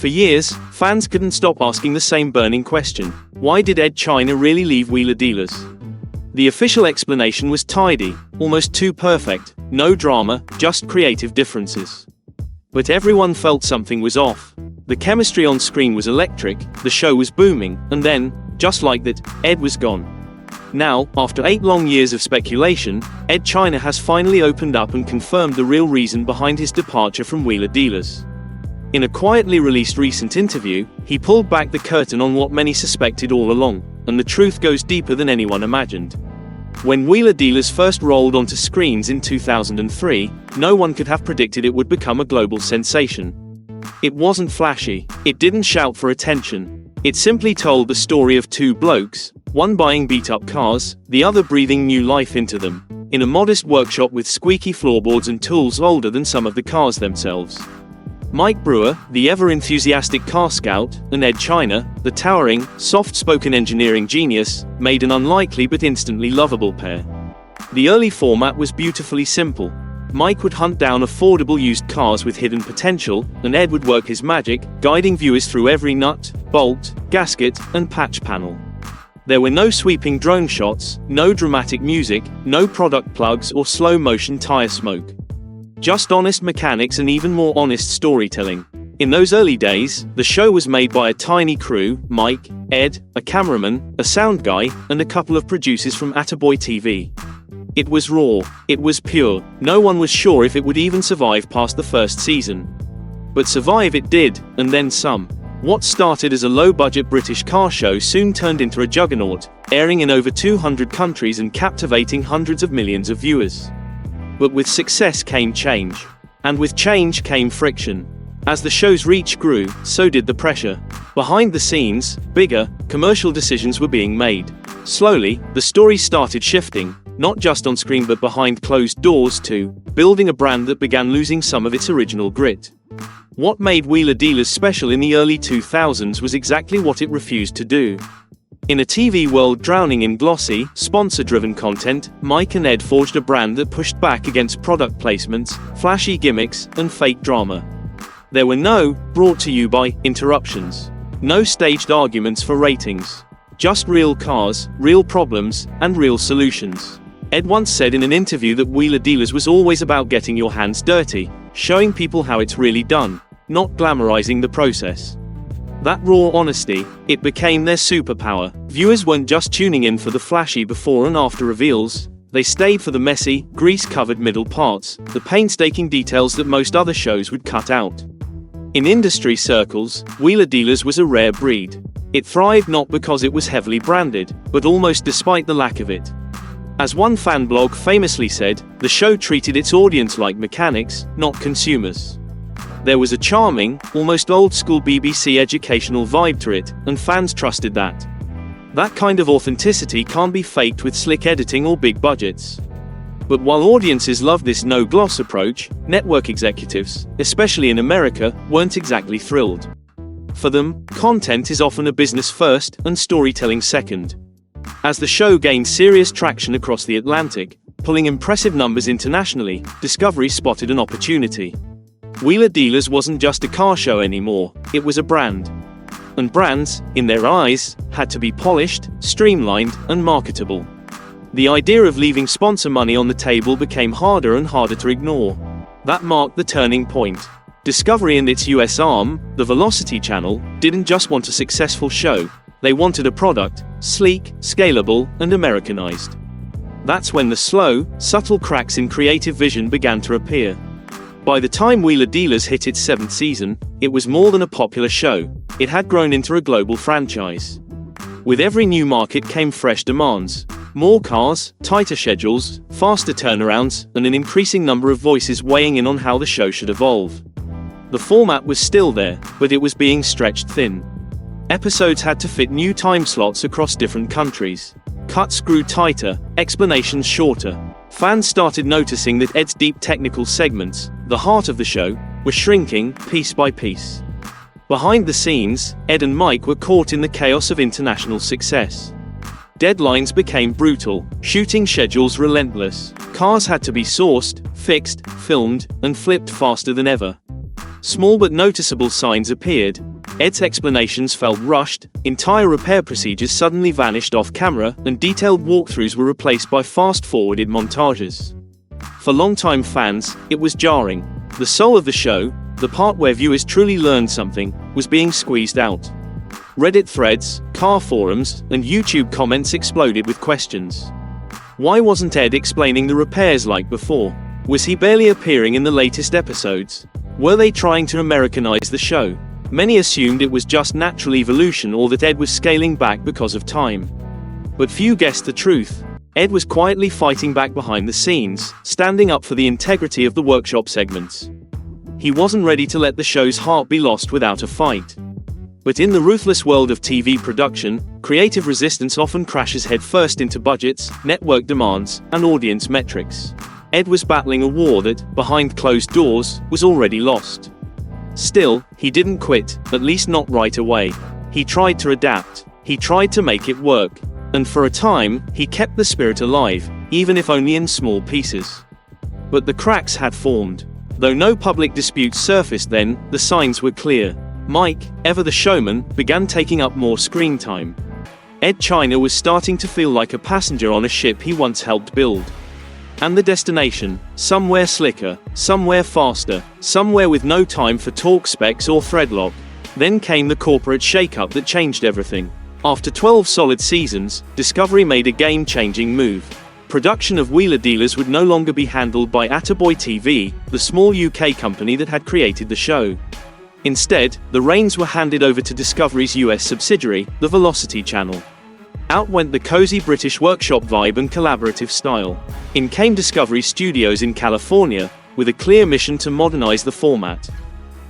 For years, fans couldn't stop asking the same burning question: why did Edd China really leave Wheeler Dealers? The official explanation was tidy, almost too perfect: no drama, just creative differences. But everyone felt something was off. The chemistry on screen was electric, the show was booming, and then, just like that, Edd was gone. Now, after 8 long years of speculation, Edd China has finally opened up and confirmed the real reason behind his departure from Wheeler Dealers. In a quietly released recent interview, he pulled back the curtain on what many suspected all along, and the truth goes deeper than anyone imagined. When Wheeler Dealers first rolled onto screens in 2003, no one could have predicted it would become a global sensation. It wasn't flashy, it didn't shout for attention. It simply told the story of 2 blokes, one buying beat-up cars, the other breathing new life into them, in a modest workshop with squeaky floorboards and tools older than some of the cars themselves. Mike Brewer, the ever-enthusiastic car scout, and Edd China, the towering, soft-spoken engineering genius, made an unlikely but instantly lovable pair. The early format was beautifully simple. Mike would hunt down affordable used cars with hidden potential, and Edd would work his magic, guiding viewers through every nut, bolt, gasket, and patch panel. There were no sweeping drone shots, no dramatic music, no product plugs or slow-motion tire smoke. Just honest mechanics and even more honest storytelling. In those early days, the show was made by a tiny crew: Mike, Edd, a cameraman, a sound guy, and a couple of producers from Attaboy TV. It was raw, it was pure, no one was sure if it would even survive past the first season. But survive it did, and then some. What started as a low-budget British car show soon turned into a juggernaut, airing in over 200 countries and captivating hundreds of millions of viewers. But with success came change. And with change came friction. As the show's reach grew, so did the pressure. Behind the scenes, bigger, commercial decisions were being made. Slowly, the story started shifting, not just on screen but behind closed doors too, building a brand that began losing some of its original grit. What made Wheeler Dealers special in the early 2000s was exactly what it refused to do. In a TV world drowning in glossy, sponsor-driven content, Mike and Edd forged a brand that pushed back against product placements, flashy gimmicks, and fake drama. There were no "brought to you by" interruptions. No staged arguments for ratings. Just real cars, real problems, and real solutions. Edd once said in an interview that Wheeler Dealers was always about getting your hands dirty, showing people how it's really done, not glamorizing the process. That raw honesty, it became their superpower. Viewers weren't just tuning in for the flashy before and after reveals, they stayed for the messy, grease-covered middle parts, the painstaking details that most other shows would cut out. In industry circles, Wheeler Dealers was a rare breed. It thrived not because it was heavily branded, but almost despite the lack of it. As one fan blog famously said, the show treated its audience like mechanics, not consumers. There was a charming, almost old-school BBC educational vibe to it, and fans trusted that. That kind of authenticity can't be faked with slick editing or big budgets. But while audiences loved this no-gloss approach, network executives, especially in America, weren't exactly thrilled. For them, content is often a business first, and storytelling second. As the show gained serious traction across the Atlantic, pulling impressive numbers internationally, Discovery spotted an opportunity. Wheeler Dealers wasn't just a car show anymore, it was a brand. And brands, in their eyes, had to be polished, streamlined, and marketable. The idea of leaving sponsor money on the table became harder and harder to ignore. That marked the turning point. Discovery and its US arm, the Velocity Channel, didn't just want a successful show, they wanted a product, sleek, scalable, and Americanized. That's when the slow, subtle cracks in creative vision began to appear. By the time Wheeler Dealers hit its 7th season, it was more than a popular show, it had grown into a global franchise. With every new market came fresh demands. More cars, tighter schedules, faster turnarounds, and an increasing number of voices weighing in on how the show should evolve. The format was still there, but it was being stretched thin. Episodes had to fit new time slots across different countries. Cuts grew tighter, explanations shorter. Fans started noticing that Edd's deep technical segments, the heart of the show, were shrinking, piece by piece. Behind the scenes, Edd and Mike were caught in the chaos of international success. Deadlines became brutal, shooting schedules relentless. Cars had to be sourced, fixed, filmed, and flipped faster than ever. Small but noticeable signs appeared. Edd's explanations felt rushed, entire repair procedures suddenly vanished off camera, and detailed walkthroughs were replaced by fast-forwarded montages. For longtime fans, it was jarring. The soul of the show, the part where viewers truly learned something, was being squeezed out. Reddit threads, car forums, and YouTube comments exploded with questions. Why wasn't Edd explaining the repairs like before? Was he barely appearing in the latest episodes? Were they trying to Americanize the show? Many assumed it was just natural evolution or that Edd was scaling back because of time. But few guessed the truth. Edd was quietly fighting back behind the scenes, standing up for the integrity of the workshop segments. He wasn't ready to let the show's heart be lost without a fight. But in the ruthless world of TV production, creative resistance often crashes headfirst into budgets, network demands, and audience metrics. Edd was battling a war that, behind closed doors, was already lost. Still, he didn't quit, at least not right away. He tried to adapt. He tried to make it work. And for a time, he kept the spirit alive, even if only in small pieces. But the cracks had formed. Though no public disputes surfaced then, the signs were clear. Mike, ever the showman, began taking up more screen time. Edd China was starting to feel like a passenger on a ship he once helped build. And the destination, somewhere slicker, somewhere faster, somewhere with no time for talk specs or threadlock. Then came the corporate shakeup that changed everything. After 12 solid seasons, Discovery made a game-changing move. Production of Wheeler Dealers would no longer be handled by Attaboy TV, the small UK company that had created the show. Instead, the reins were handed over to Discovery's US subsidiary, the Velocity Channel. Out went the cozy British workshop vibe and collaborative style. In came Discovery Studios in California, with a clear mission to modernize the format.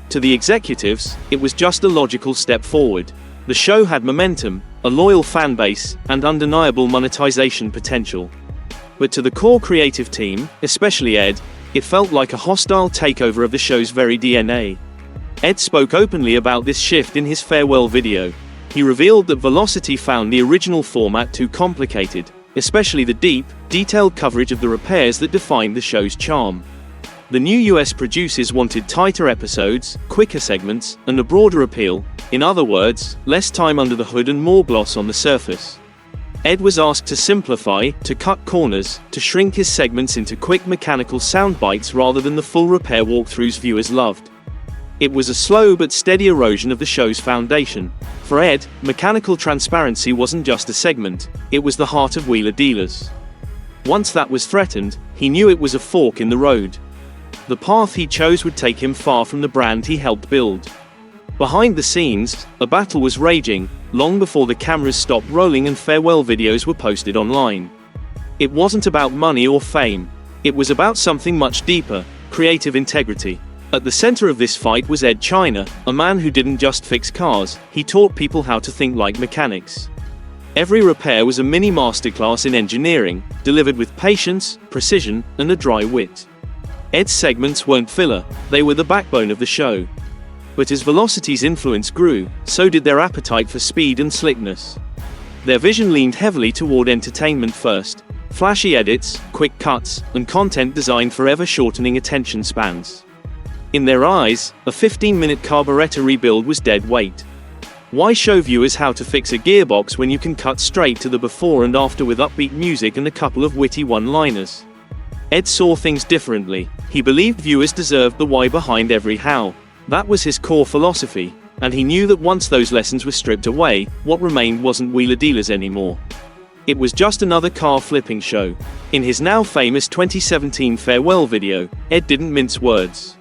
To the executives, it was just a logical step forward. The show had momentum, a loyal fan base, and undeniable monetization potential. But to the core creative team, especially Edd, it felt like a hostile takeover of the show's very DNA. Edd spoke openly about this shift in his farewell video. He revealed that Velocity found the original format too complicated, especially the deep, detailed coverage of the repairs that defined the show's charm. The new US producers wanted tighter episodes, quicker segments, and a broader appeal. In other words, less time under the hood and more gloss on the surface. Edd was asked to simplify, to cut corners, to shrink his segments into quick mechanical sound bites rather than the full repair walkthroughs viewers loved. It was a slow but steady erosion of the show's foundation. For Edd, mechanical transparency wasn't just a segment, it was the heart of Wheeler Dealers. Once that was threatened, he knew it was a fork in the road. The path he chose would take him far from the brand he helped build. Behind the scenes, a battle was raging, long before the cameras stopped rolling and farewell videos were posted online. It wasn't about money or fame. It was about something much deeper, creative integrity. At the center of this fight was Edd China, a man who didn't just fix cars, he taught people how to think like mechanics. Every repair was a mini masterclass in engineering, delivered with patience, precision, and a dry wit. Edd's segments weren't filler, they were the backbone of the show. But as Velocity's influence grew, so did their appetite for speed and slickness. Their vision leaned heavily toward entertainment first, flashy edits, quick cuts, and content designed for ever-shortening attention spans. In their eyes, a 15-minute carburetor rebuild was dead weight. Why show viewers how to fix a gearbox when you can cut straight to the before and after with upbeat music and a couple of witty one-liners? Edd saw things differently. He believed viewers deserved the why behind every how. That was his core philosophy, and he knew that once those lessons were stripped away, what remained wasn't Wheeler Dealers anymore. It was just another car flipping show. In his now famous 2017 farewell video, Edd didn't mince words.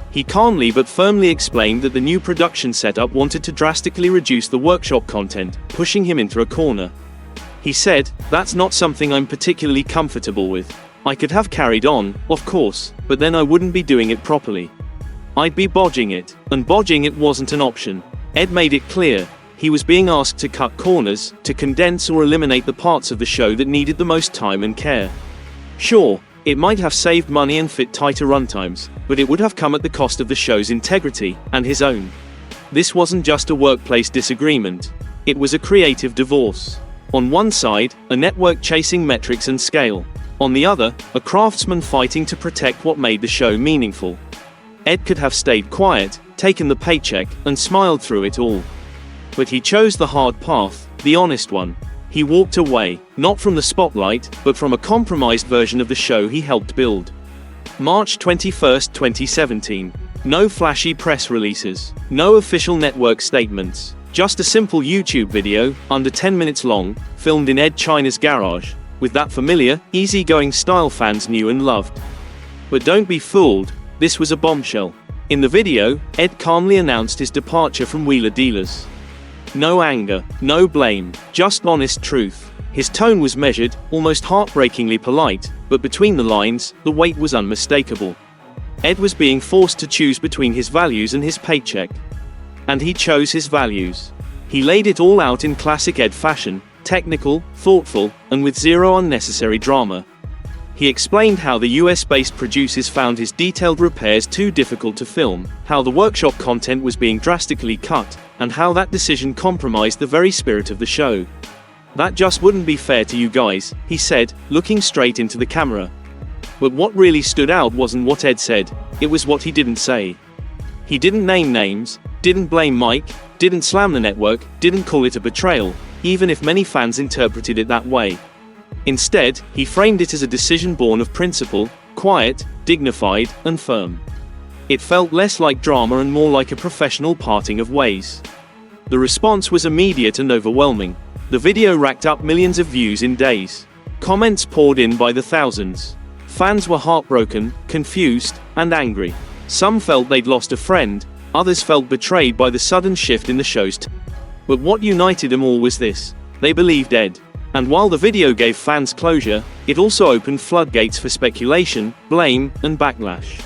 He calmly but firmly explained that the new production setup wanted to drastically reduce the workshop content, pushing him into a corner. He said, "That's not something I'm particularly comfortable with. I could have carried on, of course, but then I wouldn't be doing it properly. I'd be bodging it, and bodging it wasn't an option." Edd made it clear, he was being asked to cut corners, to condense or eliminate the parts of the show that needed the most time and care. Sure, it might have saved money and fit tighter runtimes, but it would have come at the cost of the show's integrity, and his own. This wasn't just a workplace disagreement. It was a creative divorce. On one side, a network chasing metrics and scale. On the other, a craftsman fighting to protect what made the show meaningful. Edd could have stayed quiet, taken the paycheck, and smiled through it all. But he chose the hard path, the honest one. He walked away, not from the spotlight, but from a compromised version of the show he helped build. March 21, 2017. No flashy press releases. No official network statements. Just a simple YouTube video, under 10 minutes long, filmed in Edd China's garage, with that familiar, easygoing style fans knew and loved. But don't be fooled, this was a bombshell. In the video, Edd calmly announced his departure from Wheeler Dealers. No anger, no blame, just honest truth. His tone was measured, almost heartbreakingly polite, but between the lines, the weight was unmistakable. Edd was being forced to choose between his values and his paycheck. And he chose his values. He laid it all out in classic Edd fashion, technical, thoughtful, and with zero unnecessary drama. He explained how the US-based producers found his detailed repairs too difficult to film, how the workshop content was being drastically cut, and how that decision compromised the very spirit of the show. "That just wouldn't be fair to you guys," he said, looking straight into the camera. But what really stood out wasn't what Edd said, it was what he didn't say. He didn't name names, didn't blame Mike, didn't slam the network, didn't call it a betrayal, even if many fans interpreted it that way. Instead, he framed it as a decision born of principle, quiet, dignified, and firm. It felt less like drama and more like a professional parting of ways. The response was immediate and overwhelming. The video racked up millions of views in days. Comments poured in by the thousands. Fans were heartbroken, confused, and angry. Some felt they'd lost a friend, others felt betrayed by the sudden shift in the show's tone. But what united them all was this: they believed Edd. And while the video gave fans closure, it also opened floodgates for speculation, blame, and backlash.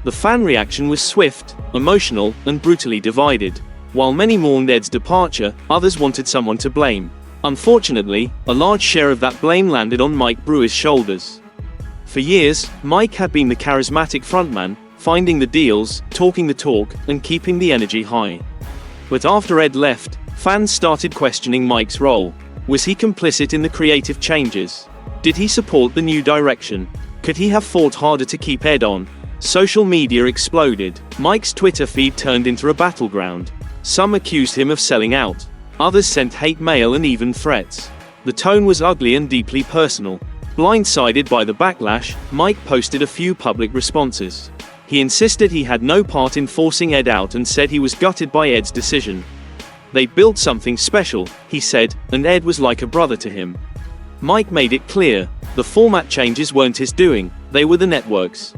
The fan reaction was swift, emotional, and brutally divided. While many mourned Edd's departure, others wanted someone to blame. Unfortunately, a large share of that blame landed on Mike Brewer's shoulders. For years, Mike had been the charismatic frontman, finding the deals, talking the talk, and keeping the energy high. But after Edd left, fans started questioning Mike's role. Was he complicit in the creative changes? Did he support the new direction? Could he have fought harder to keep Edd on? Social media exploded. Mike's Twitter feed turned into a battleground. Some accused him of selling out. Others sent hate mail and even threats. The tone was ugly and deeply personal. Blindsided by the backlash, Mike posted a few public responses. He insisted he had no part in forcing Edd out and said he was gutted by Edd's decision. They built something special, he said, and Edd was like a brother to him. Mike made it clear, the format changes weren't his doing, they were the network's.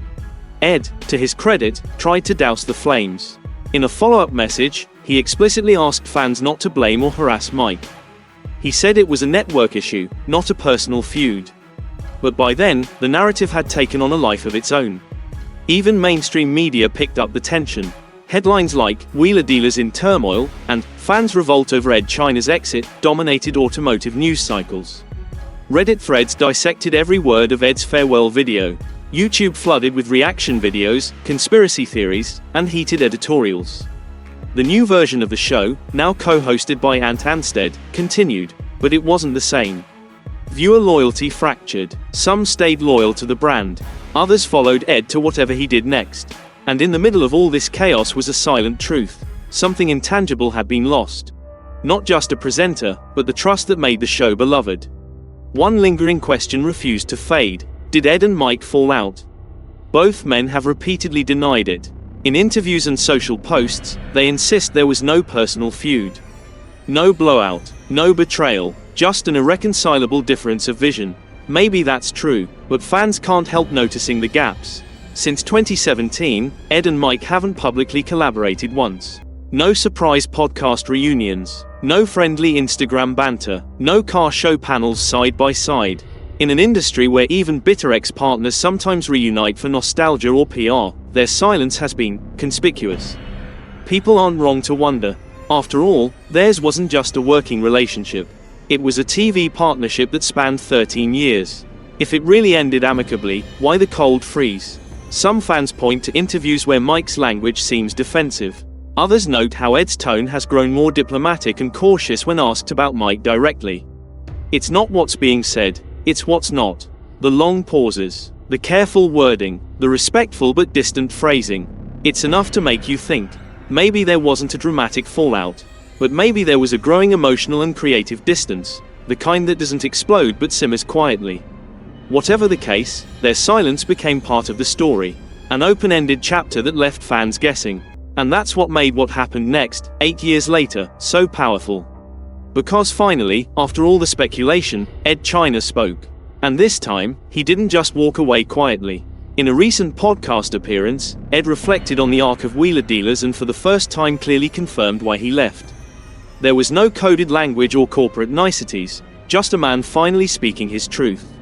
Edd, to his credit, tried to douse the flames. In a follow-up message, he explicitly asked fans not to blame or harass Mike. He said it was a network issue, not a personal feud. But by then, the narrative had taken on a life of its own. Even mainstream media picked up the tension. Headlines like "Wheeler Dealers in Turmoil" and "Fans Revolt Over Edd China's Exit" dominated automotive news cycles. Reddit threads dissected every word of Edd's farewell video. YouTube flooded with reaction videos, conspiracy theories, and heated editorials. The new version of the show, now co-hosted by Ant Anstead, continued, but it wasn't the same. Viewer loyalty fractured. Some stayed loyal to the brand. Others followed Edd to whatever he did next. And in the middle of all this chaos was a silent truth. Something intangible had been lost. Not just a presenter, but the trust that made the show beloved. One lingering question refused to fade. Did Edd and Mike fall out? Both men have repeatedly denied it. In interviews and social posts, they insist there was no personal feud. No blowout, no betrayal, just an irreconcilable difference of vision. Maybe that's true, but fans can't help noticing the gaps. Since 2017, Edd and Mike haven't publicly collaborated once. No surprise podcast reunions, no friendly Instagram banter, no car show panels side by side. In an industry where even bitter ex-partners sometimes reunite for nostalgia or PR, their silence has been conspicuous. People aren't wrong to wonder. After all, theirs wasn't just a working relationship. It was a TV partnership that spanned 13 years. If it really ended amicably, why the cold freeze? Some fans point to interviews where Mike's language seems defensive. Others note how Edd's tone has grown more diplomatic and cautious when asked about Mike directly. It's not what's being said, it's what's not. The long pauses, the careful wording, the respectful but distant phrasing. It's enough to make you think. Maybe there wasn't a dramatic fallout, but maybe there was a growing emotional and creative distance, the kind that doesn't explode but simmers quietly. Whatever the case, their silence became part of the story, an open-ended chapter that left fans guessing. And that's what made what happened next, 8 years later, so powerful. Because finally, after all the speculation, Edd China spoke. And this time, he didn't just walk away quietly. In a recent podcast appearance, Edd reflected on the arc of wheeler dealers and for the first time clearly confirmed why he left. There was no coded language or corporate niceties, just a man finally speaking his truth.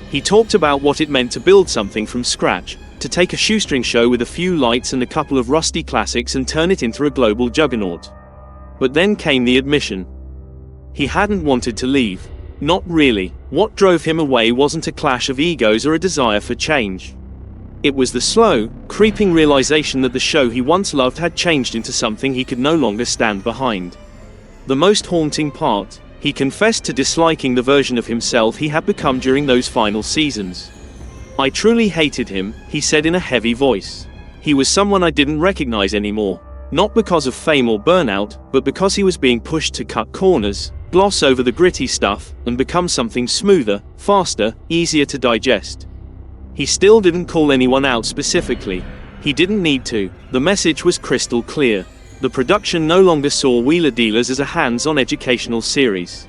He talked about what it meant to build something from scratch, to take a shoestring show with a few lights and a couple of rusty classics and turn it into a global juggernaut. But then came the admission. He hadn't wanted to leave. Not really. What drove him away wasn't a clash of egos or a desire for change. It was the slow, creeping realization that the show he once loved had changed into something he could no longer stand behind. The most haunting part, he confessed to disliking the version of himself he had become during those final seasons. I truly hated him, he said in a heavy voice. He was someone I didn't recognize anymore. Not because of fame or burnout, but because he was being pushed to cut corners, gloss over the gritty stuff, and become something smoother, faster, easier to digest. He still didn't call anyone out specifically. He didn't need to. The message was crystal clear. The production no longer saw Wheeler Dealers as a hands-on educational series.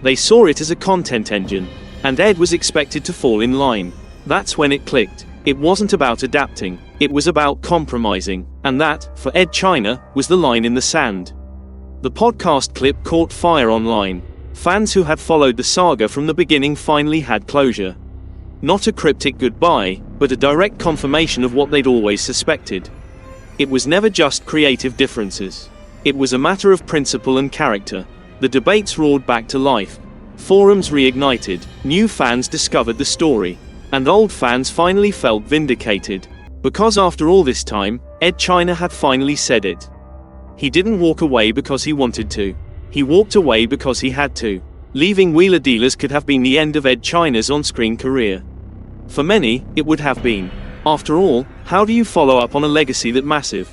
They saw it as a content engine, and Edd was expected to fall in line. That's when it clicked. It wasn't about adapting, it was about compromising, and that, for Edd China, was the line in the sand. The podcast clip caught fire online. Fans who had followed the saga from the beginning finally had closure. Not a cryptic goodbye, but a direct confirmation of what they'd always suspected. It was never just creative differences. It was a matter of principle and character. The debates roared back to life. Forums reignited, new fans discovered the story, and old fans finally felt vindicated. Because after all this time, Edd China had finally said it. He didn't walk away because he wanted to. He walked away because he had to. Leaving Wheeler Dealers could have been the end of Edd China's on-screen career. For many, it would have been. After all, how do you follow up on a legacy that massive?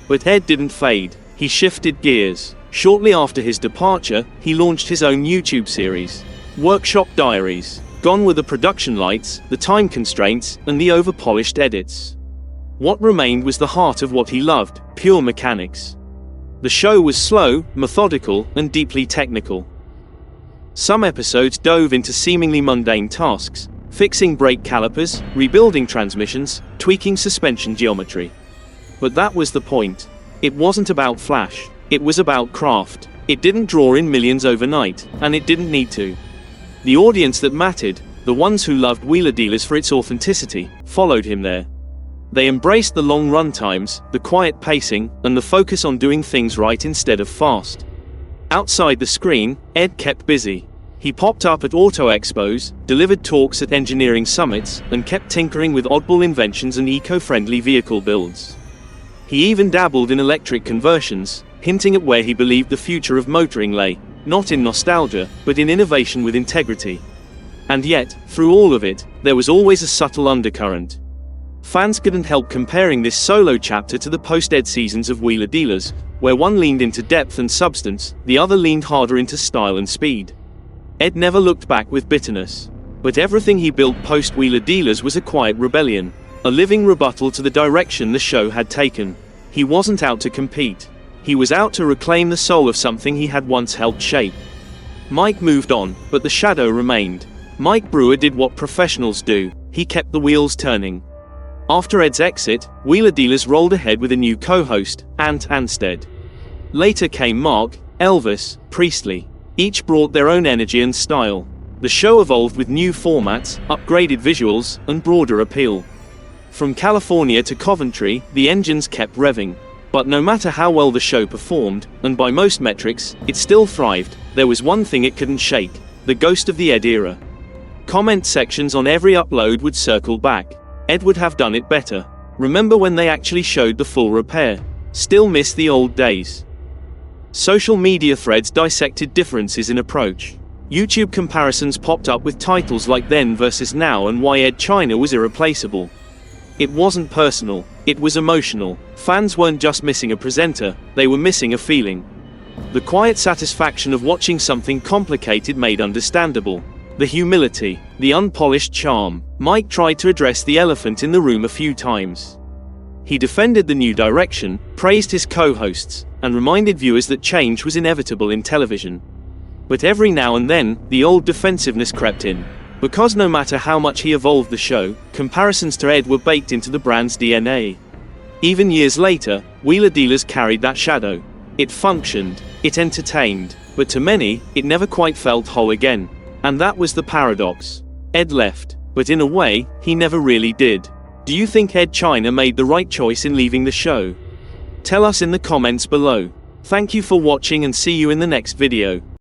But Edd didn't fade. He shifted gears. Shortly after his departure, he launched his own YouTube series, Workshop Diaries. Gone were the production lights, the time constraints, and the over-polished edits. What remained was the heart of what he loved, pure mechanics. The show was slow, methodical, and deeply technical. Some episodes dove into seemingly mundane tasks, fixing brake calipers, rebuilding transmissions, tweaking suspension geometry. But that was the point. It wasn't about flash, it was about craft. It didn't draw in millions overnight, and it didn't need to. The audience that mattered, the ones who loved Wheeler Dealers for its authenticity, followed him there. They embraced the long run times, the quiet pacing, and the focus on doing things right instead of fast. Outside the screen, Edd kept busy. He popped up at auto expos, delivered talks at engineering summits, and kept tinkering with oddball inventions and eco-friendly vehicle builds. He even dabbled in electric conversions, hinting at where he believed the future of motoring lay, not in nostalgia, but in innovation with integrity. And yet, through all of it, there was always a subtle undercurrent. Fans couldn't help comparing this solo chapter to the post-Edd seasons of Wheeler Dealers, where one leaned into depth and substance, the other leaned harder into style and speed. Edd never looked back with bitterness. But everything he built post-Wheeler Dealers was a quiet rebellion, a living rebuttal to the direction the show had taken. He wasn't out to compete. He was out to reclaim the soul of something he had once helped shape. Mike moved on, but the shadow remained. Mike Brewer did what professionals do. He kept the wheels turning. After Edd's exit, Wheeler Dealers rolled ahead with a new co-host, Ant Anstead. Later came Mark, Elvis, Priestley. Each brought their own energy and style. The show evolved with new formats, upgraded visuals, and broader appeal. From California to Coventry, the engines kept revving. But no matter how well the show performed, and by most metrics, it still thrived, there was one thing it couldn't shake: the ghost of the Edd era. Comment sections on every upload would circle back. Edd would have done it better. Remember when they actually showed the full repair? Still miss the old days. Social media threads dissected differences in approach. YouTube comparisons popped up with titles like Then versus Now and why Edd China was irreplaceable. It wasn't personal, it was emotional. Fans weren't just missing a presenter, they were missing a feeling. The quiet satisfaction of watching something complicated made understandable. The humility, the unpolished charm. Mike tried to address the elephant in the room a few times. He defended the new direction, praised his co-hosts, and reminded viewers that change was inevitable in television. But every now and then, the old defensiveness crept in. Because no matter how much he evolved the show, comparisons to Edd were baked into the brand's DNA. Even years later, Wheeler Dealers carried that shadow. It functioned, it entertained, but to many, it never quite felt whole again. And that was the paradox. Edd left, but in a way, he never really did. Do you think Edd China made the right choice in leaving the show? Tell us in the comments below. Thank you for watching and see you in the next video.